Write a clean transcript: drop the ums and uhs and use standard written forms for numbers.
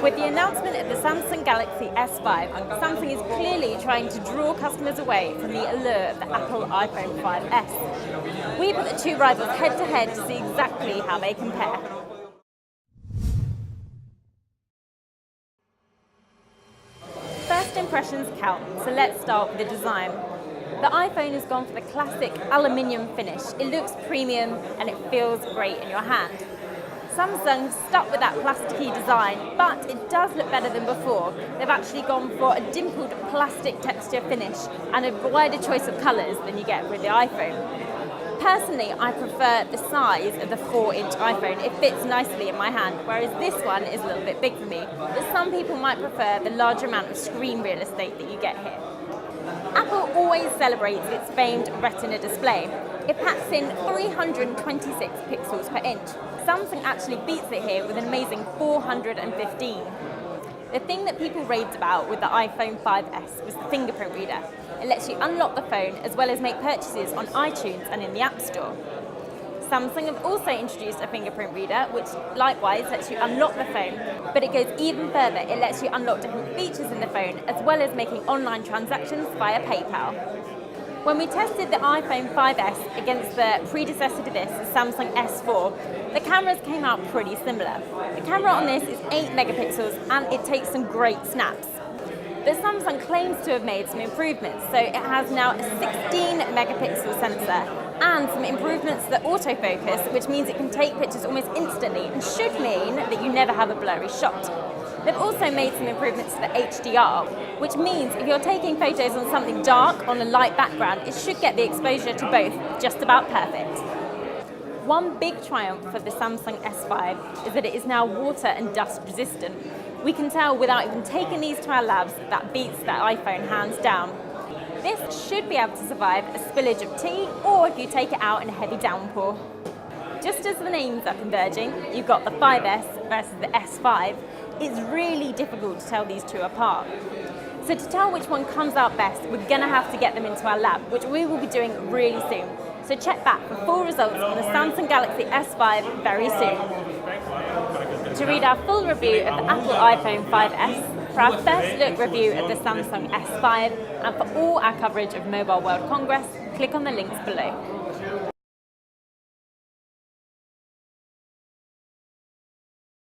With the announcement of the Samsung Galaxy S5, Samsung is clearly trying to draw customers away from the allure of the Apple iPhone 5S. We put the two rivals head to head to see exactly how they compare. First impressions count, so let's start with the design. The iPhone has gone for the classic aluminium finish. It looks premium and it feels great in your hand. Samsung stuck with that plasticky design, but it does look better than before. They've actually gone for a dimpled plastic texture finish and a wider choice of colours than you get with the iPhone. Personally, I prefer the size of the 4-inch iPhone. It fits nicely in my hand, whereas this one is a little bit big for me. But some people might prefer the larger amount of screen real estate that you get here. Apple always celebrates its famed Retina display. It packs in 326 pixels per inch. Samsung actually beats it here with an amazing 415. The thing that people raved about with the iPhone 5S was the fingerprint reader. It lets you unlock the phone as well as make purchases on iTunes and in the App Store. Samsung have also introduced a fingerprint reader, which likewise lets you unlock the phone, but it goes even further. It lets you unlock different features in the phone, as well as making online transactions via PayPal. When we tested the iPhone 5S against the predecessor to this, the Samsung S4, the cameras came out pretty similar. The camera on this is 8 megapixels and it takes some great snaps. But Samsung claims to have made some improvements, so it has now a 16 megapixel sensor and some improvements to the autofocus, which means it can take pictures almost instantly and should mean that you never have a blurry shot. They've also made some improvements to the HDR, which means if you're taking photos on something dark on a light background, it should get the exposure to both just about perfect. One big triumph for the Samsung S5 is that it is now water and dust resistant. We can tell without even taking these to our labs that beats the iPhone hands down. This should be able to survive a spillage of tea or if you take it out in a heavy downpour. Just as the names are converging, you've got the 5S versus the S5. It's really difficult to tell these two apart. So to tell which one comes out best, we're going to have to get them into our lab, which we will be doing really soon. So check back for full results on the Samsung Galaxy S5 very soon. To read our full review of the Apple iPhone 5S, for our first look review of the Samsung S5, and for all our coverage of Mobile World Congress, click on the links below.